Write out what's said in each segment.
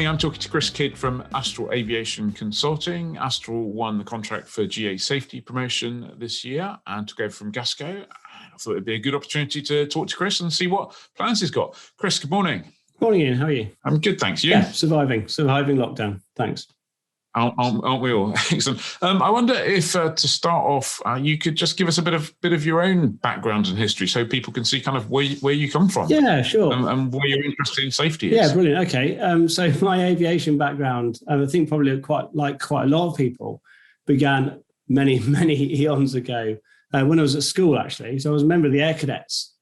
I'm talking to Chris Kidd from Astral Aviation Consulting. Astral won the contract for GA safety promotion this year and took over from Gasco. I thought it'd be a good opportunity to talk to Chris and see what plans he's got. Chris, good morning. Morning, Ian. How are you? I'm good, thanks. You? Yeah, surviving lockdown. Thanks. Aren't we all? Excellent. I wonder if, to start off, you could just give us a bit of your own background and history, so people can see kind of where you come from. Yeah, sure. And where your interest in safety is. Yeah, brilliant. Okay. So my aviation background, I think probably quite a lot of people, began many eons ago when I was at school, actually. So I was a member of the Air Cadets,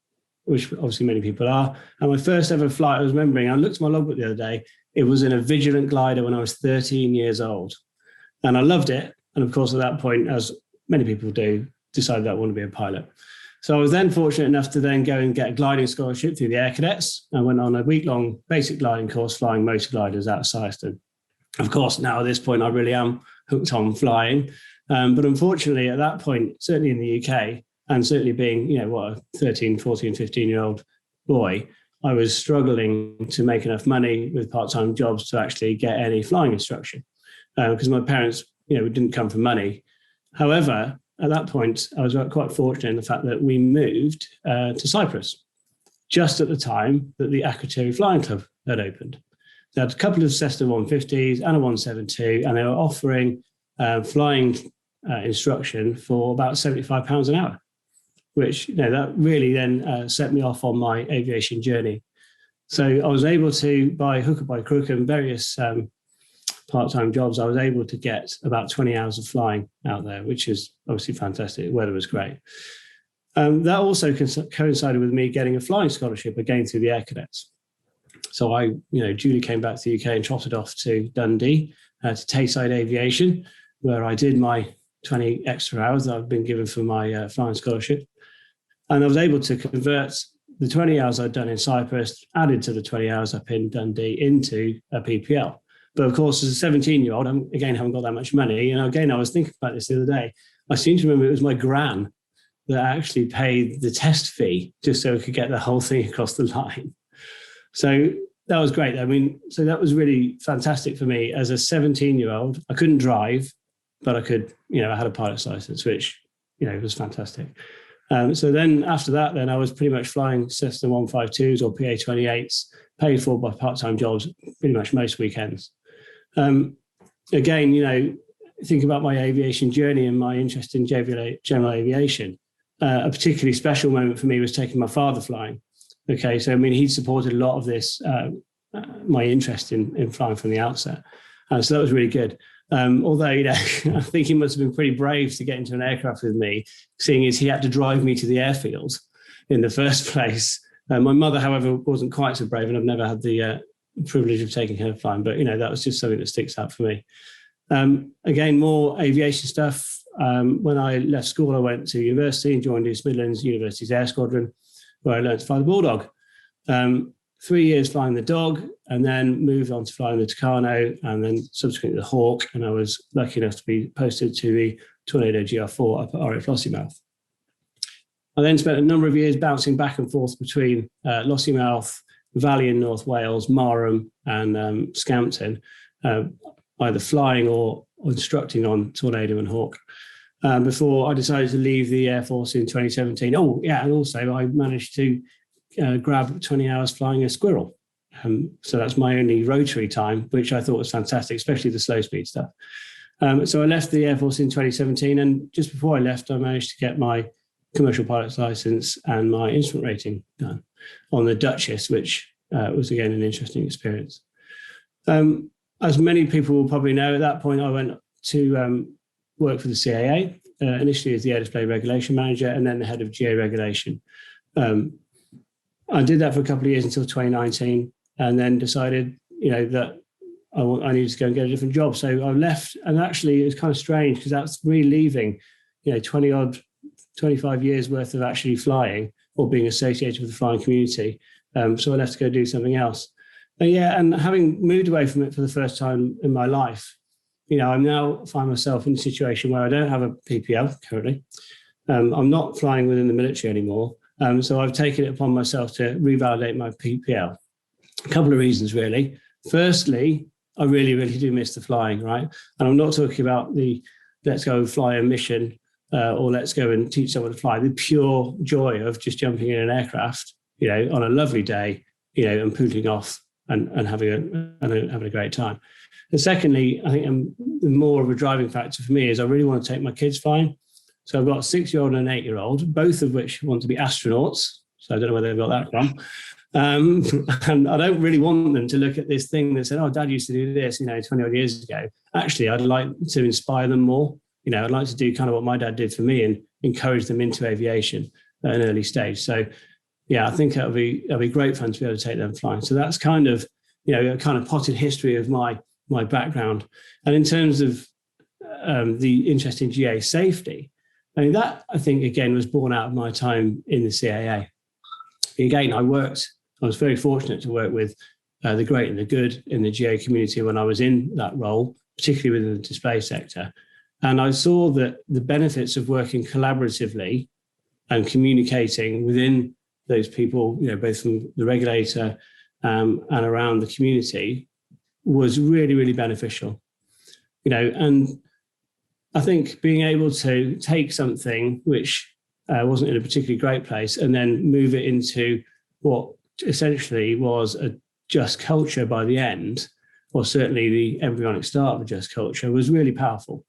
which obviously many people are. And my first ever flight, I was remembering, I looked at my logbook the other day. It was in a Vigilant glider when I was 13 years old. And I loved it. And of course, at that point, as many people do, decided that I want to be a pilot. So I was then fortunate enough to then go and get a gliding scholarship through the Air Cadets. I went on a week-long basic gliding course, flying motor gliders out of Sireston. Of course, now at this point, I really am hooked on flying. But unfortunately, at that point, certainly in the UK, and certainly being, a 13, 14, 15-year-old boy, I was struggling to make enough money with part-time jobs to actually get any flying instruction because my parents, didn't come from money. However, at that point, I was quite fortunate in the fact that we moved to Cyprus just at the time that the Akrotiri Flying Club had opened. They had a couple of Cessna 150s and a 172, and they were offering flying instruction for about £75 an hour, which that really then set me off on my aviation journey. So I was able to, by hook or by crook and various part-time jobs, I was able to get about 20 hours of flying out there, which is obviously fantastic. The weather was great. That also coincided with me getting a flying scholarship again through the Air Cadets. So I, duly came back to the UK and trotted off to Dundee to Tayside Aviation, where I did my 20 extra hours that I've been given for my flying scholarship. And I was able to convert the 20 hours I'd done in Cyprus, added to the 20 hours up in Dundee, into a PPL. But of course, as a 17-year-old, I haven't got that much money. And again, I was thinking about this the other day. I seem to remember it was my gran that actually paid the test fee just so I could get the whole thing across the line. So that was great. So that was really fantastic for me as a 17-year-old. I couldn't drive, but I could, I had a pilot's license, which, was fantastic. So then after that, I was pretty much flying Cessna 152s or PA-28s, paid for by part-time jobs pretty much most weekends. Again, think about my aviation journey and my interest in general aviation. A particularly special moment for me was taking my father flying. Okay, so he supported a lot of this, my interest in flying from the outset. So that was really good. Although, I think he must have been pretty brave to get into an aircraft with me, seeing as he had to drive me to the airfield in the first place. My mother, however, wasn't quite so brave, and I've never had the privilege of taking her flying. But, that was just something that sticks out for me. Again, more aviation stuff. When I left school, I went to university and joined East Midlands University's Air Squadron, where I learned to fly the Bulldog. 3 years flying the Dog, and then moved on to flying the Tucano, and then subsequently the Hawk. And I was lucky enough to be posted to the Tornado GR4 up at RAF Lossiemouth. I then spent a number of years bouncing back and forth between Lossiemouth, Valley in North Wales, Marham, and Scampton, either flying or instructing on Tornado and Hawk, before I decided to leave the Air Force in 2017. Oh, yeah, and also I managed to grab 20 hours flying a Squirrel. So that's my only rotary time, which I thought was fantastic, especially the slow speed stuff. So I left the Air Force in 2017, and just before I left, I managed to get my commercial pilot's license and my instrument rating done on the Duchess, which was, again, an interesting experience. As many people will probably know, at that point, I went to work for the CAA, initially as the Air Display Regulation Manager and then the head of GA Regulation. I did that for a couple of years until 2019, and then decided, that I needed to go and get a different job. So I left, and actually it was kind of strange because that's really leaving, 25 years worth of actually flying or being associated with the flying community. So I left to go do something else. And having moved away from it for the first time in my life, I now find myself in a situation where I don't have a PPL currently. I'm not flying within the military anymore. So I've taken it upon myself to revalidate my PPL. A couple of reasons, really. Firstly, I really, really do miss the flying, right? And I'm not talking about the let's go fly a mission or let's go and teach someone to fly. The pure joy of just jumping in an aircraft, on a lovely day, and putting off and having a great time. And secondly, I think more of a driving factor for me is I really want to take my kids flying. So I've got a 6-year-old and an 8-year-old, both of which want to be astronauts. So I don't know where they've got that from. And I don't really want them to look at this thing that said, oh, Dad used to do this, 20 odd years ago. Actually, I'd like to inspire them more. I'd like to do kind of what my dad did for me and encourage them into aviation at an early stage. So yeah, I think that'll be great fun to be able to take them flying. So that's kind of, a kind of potted history of my background. And in terms of the interest in GA safety, that I think again was born out of my time in the CAA. Again, I was very fortunate to work with the great and the good in the GA community when I was in that role, particularly within the display sector. And I saw that the benefits of working collaboratively and communicating within those people, both from the regulator and around the community, was really, really beneficial. And I think being able to take something which wasn't in a particularly great place and then move it into what essentially was a just culture by the end, or certainly the embryonic start of a just culture, was really powerful.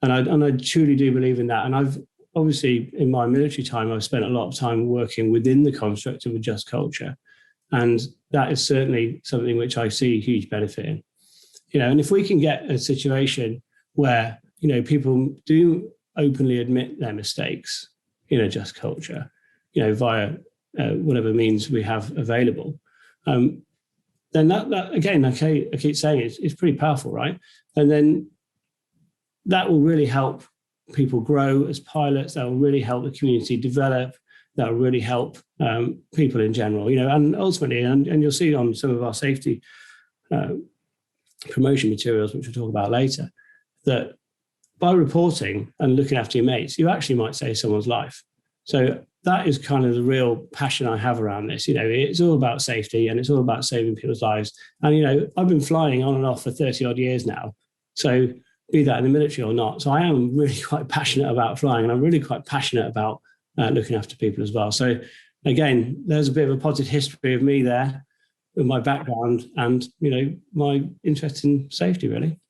And I truly do believe in that. And I've obviously, in my military time, I've spent a lot of time working within the construct of a just culture. And that is certainly something which I see a huge benefit in. And if we can get a situation where, people do openly admit their mistakes in a just culture, via whatever means we have available, then that again, I keep saying it's pretty powerful, right? And then that will really help people grow as pilots. That will really help the community develop. That will really help people in general, and ultimately, and you'll see on some of our safety promotion materials, which we'll talk about later, that by reporting and looking after your mates, you actually might save someone's life. So that is kind of the real passion I have around this. It's all about safety and it's all about saving people's lives. And, I've been flying on and off for 30 odd years now. So be that in the military or not. So I am really quite passionate about flying, and I'm really quite passionate about looking after people as well. So again, there's a bit of a potted history of me there with my background and, my interest in safety, really.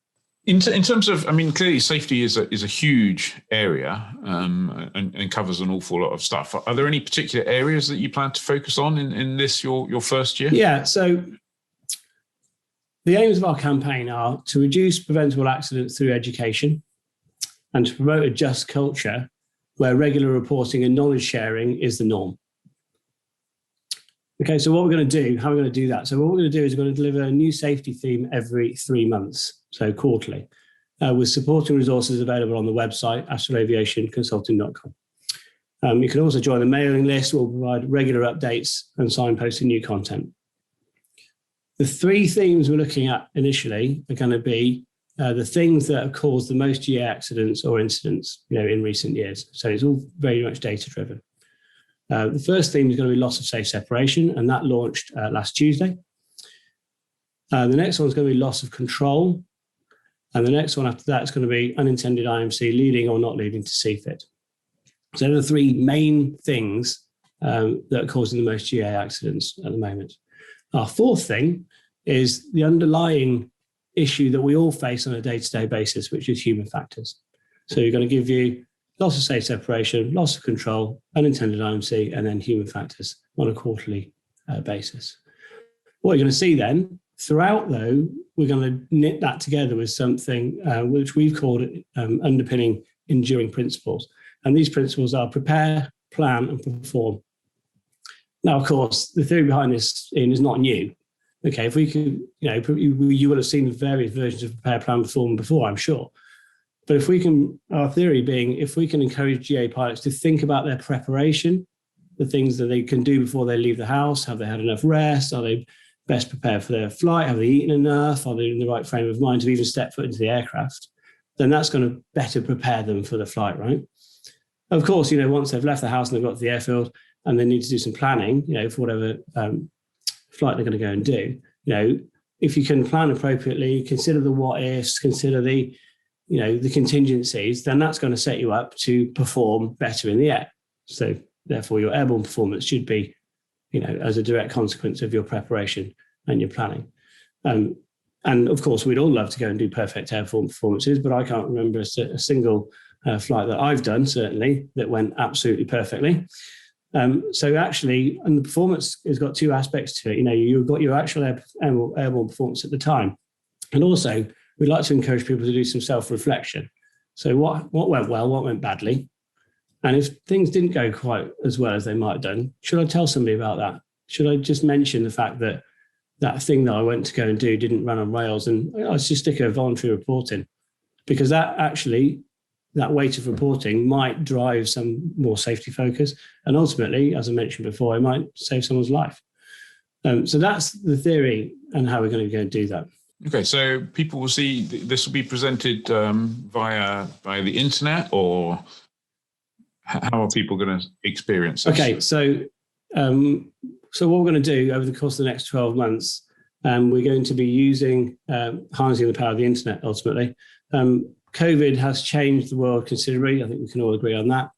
In terms of, clearly safety is a huge area and covers an awful lot of stuff. Are there any particular areas that you plan to focus on in this, your first year? Yeah, so the aims of our campaign are to reduce preventable accidents through education and to promote a just culture where regular reporting and knowledge sharing is the norm. Okay, so what we're going to do, how we're going to do that? So what we're going to do is we're going to deliver a new safety theme every 3 months, so quarterly, with supporting resources available on the website, astralaviationconsulting.com. You can also join the mailing list. We'll provide regular updates and signposting new content. The 3 themes we're looking at initially are going to be the things that have caused the most GA accidents or incidents, in recent years. So it's all very much data-driven. The first theme is going to be loss of safe separation, and that launched last Tuesday. The next one is going to be loss of control. And the next one after that is going to be unintended IMC, leading or not leading to CFIT. So they're the 3 main things that are causing the most GA accidents at the moment. Our fourth thing is the underlying issue that we all face on a day-to-day basis, which is human factors. So you're going to give you loss of safe separation, loss of control, unintended IMC, and then human factors on a quarterly basis. What you're going to see then, throughout though, we're going to knit that together with something which we've called underpinning enduring principles. And these principles are prepare, plan, and perform. Now, of course, the theory behind this is not new. Okay, if we could, you will have seen various versions of prepare, plan, perform before, I'm sure. But if we can, our theory being, if we can encourage GA pilots to think about their preparation, the things that they can do before they leave the house, have they had enough rest? Are they best prepared for their flight? Have they eaten enough? Are they in the right frame of mind to even step foot into the aircraft? Then that's going to better prepare them for the flight, right? Of course, once they've left the house and they've got to the airfield and they need to do some planning, for whatever flight they're going to go and do, if you can plan appropriately, consider the what ifs, consider the contingencies, then that's going to set you up to perform better in the air. So therefore, your airborne performance should be, as a direct consequence of your preparation and your planning. And of course, we'd all love to go and do perfect airborne performances, but I can't remember a single flight that I've done, certainly, that went absolutely perfectly. So actually, and the performance has got two aspects to it. You've got your actual airborne performance at the time. And also, we'd like to encourage people to do some self-reflection. So what went well, what went badly? And if things didn't go quite as well as they might have done, should I tell somebody about that? Should I just mention the fact that that thing that I went to go and do didn't run on rails, and I just stick a voluntary report in? Because that weight of reporting might drive some more safety focus. And ultimately, as I mentioned before, it might save someone's life. So that's the theory and how we're going to go and do that. Okay, so people will see this will be presented via the internet, or how are people going to experience this? Okay, so what we're going to do over the course of the next 12 months, we're going to be using harnessing the power of the internet ultimately. COVID has changed the world considerably. I think we can all agree on that.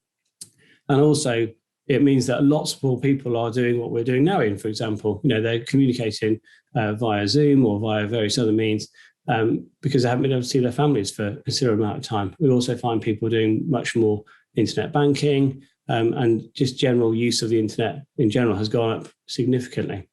And also, it means that lots more people are doing what we're doing now. For example, they're communicating via Zoom or via various other means because they haven't been able to see their families for a considerable amount of time. We also find people doing much more internet banking, and just general use of the internet in general has gone up significantly.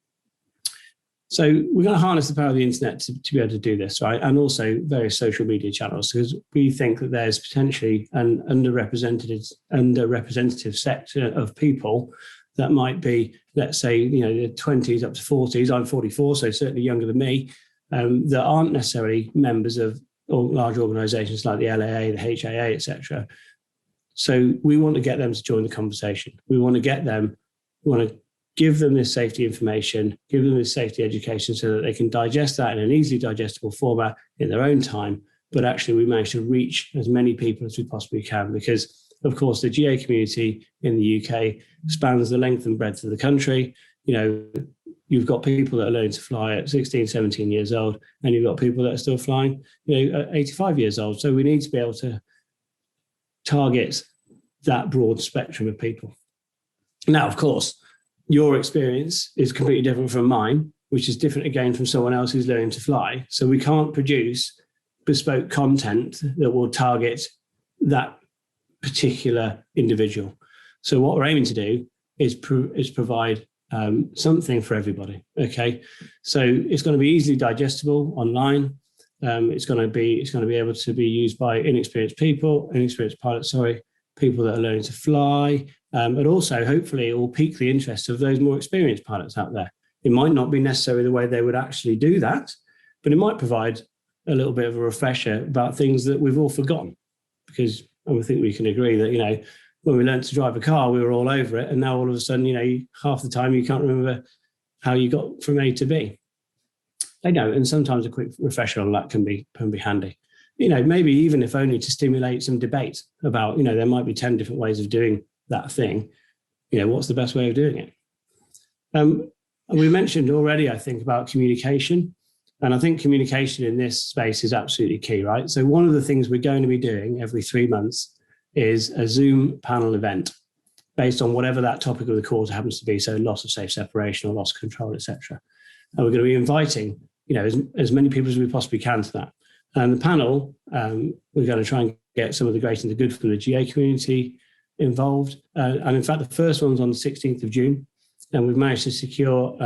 So we're going to harness the power of the internet to be able to do this, right? And also various social media channels, because we think that there's potentially an underrepresented sector of people that might be, let's say, the 20s up to 40s. I'm 44, so certainly younger than me, that aren't necessarily members of large organisations like the LAA, the HAA, etc. So we want to get them to join the conversation. We want to give them this safety information, give them this safety education so that they can digest that in an easily digestible format in their own time. But actually, we manage to reach as many people as we possibly can because, of course, the GA community in the UK spans the length and breadth of the country. You've got people that are learning to fly at 16, 17 years old, and you've got people that are still flying, at 85 years old. So we need to be able to target that broad spectrum of people. Now, of course, your experience is completely different from mine, which is different again from someone else who's learning to fly. So we can't produce bespoke content that will target that particular individual. So what we're aiming to do is provide something for everybody. Okay, so it's going to be easily digestible online. It's going to be able to be used by inexperienced pilots, people that are learning to fly, but also hopefully it will pique the interest of those more experienced pilots out there. It might not be necessarily the way they would actually do that, but it might provide a little bit of a refresher about things that we've all forgotten. Because I think we can agree that, when we learned to drive a car, we were all over it. And now all of a sudden, half the time you can't remember how you got from A to B. I know, and sometimes a quick refresher on that can be handy. Maybe even if only to stimulate some debate about, there might be 10 different ways of doing that thing. What's the best way of doing it? And we mentioned already, I think, about communication. And I think communication in this space is absolutely key, right? So one of the things we're going to be doing every 3 months is a Zoom panel event based on whatever that topic of the course happens to be. So loss of safe separation or loss of control, etc. And we're going to be inviting, as many people as we possibly can to that. And the panel, we're going to try and get some of the great and the good from the GA community involved. And in fact, the first one's on the 16th of June. And we've managed to secure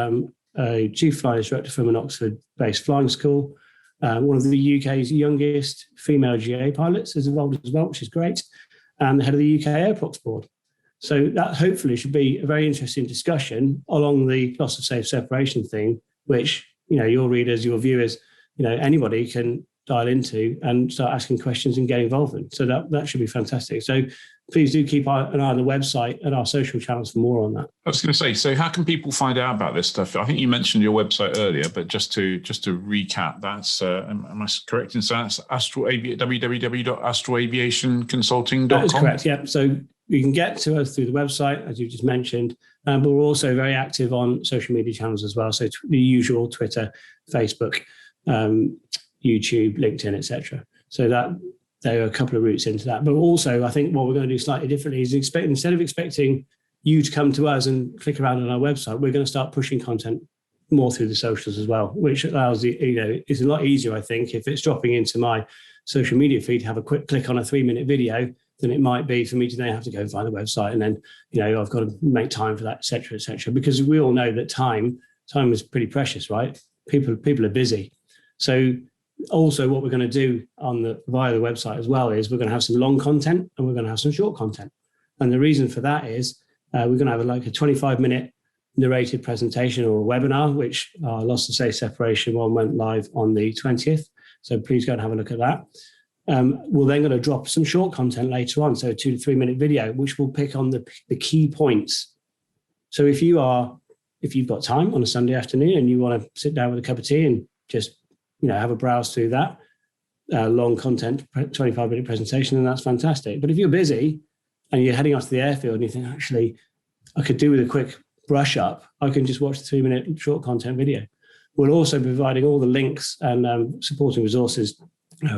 a chief flying instructor from an Oxford-based flying school. One of the UK's youngest female GA pilots is involved as well, which is great. And the head of the UK Airprox board. So that hopefully should be a very interesting discussion along the loss of safe separation thing, which, your readers, your viewers, anybody can dial into and start asking questions and get involved in. So that should be fantastic. So please do keep an eye on the website and our social channels for more on that. I was going to say, so how can people find out about this stuff? I think you mentioned your website earlier, but just to recap, that's am I correct in saying that's www.astralaviationconsulting.com? That is correct. Yeah. So you can get to us through the website, as you just mentioned, but we're also very active on social media channels as well. So the usual Twitter, Facebook, YouTube, LinkedIn, etc. So that there are a couple of routes into that. But also, I think what we're going to do slightly differently is instead of expecting you to come to us and click around on our website, we're going to start pushing content more through the socials as well, which allows it's a lot easier, I think, if it's dropping into my social media feed to have a quick click on a 3-minute video than it might be for me to then have to go and find the website and then, I've got to make time for that, et cetera, because we all know that time is pretty precious, right? People are busy. So also what we're going to do via the website as well is we're going to have some long content and we're going to have some short content. And the reason for that is we're going to have a 25-minute narrated presentation or a webinar, which our Loss and Safe Separation one went live on the 20th. So please go and have a look at that. We're then going to drop some short content later on, so a 2 to 3 minute video, which will pick on the key points. So if you've got time on a Sunday afternoon and you want to sit down with a cup of tea and just have a browse through that long content 25-minute presentation, then that's fantastic. But if you're busy and you're heading off to the airfield and you think, actually, I could do with a quick brush up, I can just watch the 3-minute short content video. We're also providing all the links and supporting resources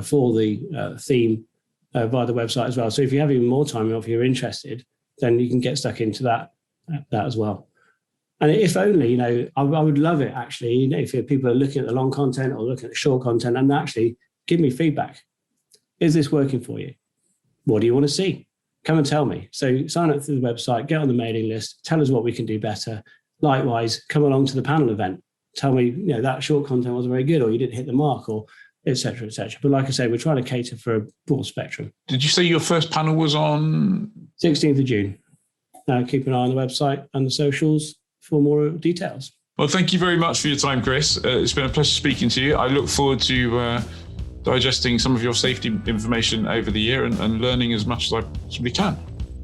for the theme via the website as well. So if you have even more time or if you're interested, then you can get stuck into that as well. And if only, I would love it actually, if people are looking at the long content or looking at the short content and actually give me feedback. Is this working for you? What do you want to see? Come and tell me. So sign up through the website, get on the mailing list, tell us what we can do better. Likewise, come along to the panel event. Tell me, that short content wasn't very good or you didn't hit the mark or et cetera, et cetera. But like I say, we're trying to cater for a broad spectrum. Did you say your first panel was on? 16th of June. Keep an eye on the website and the socials for more details. Well, thank you very much for your time, Chris. It's been a pleasure speaking to you. I look forward to digesting some of your safety information over the year and learning as much as I possibly can.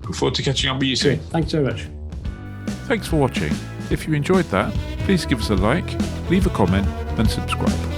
Look forward to catching up with you soon. Great. Thanks so much. Thanks for watching. If you enjoyed that, please give us a like, leave a comment and subscribe.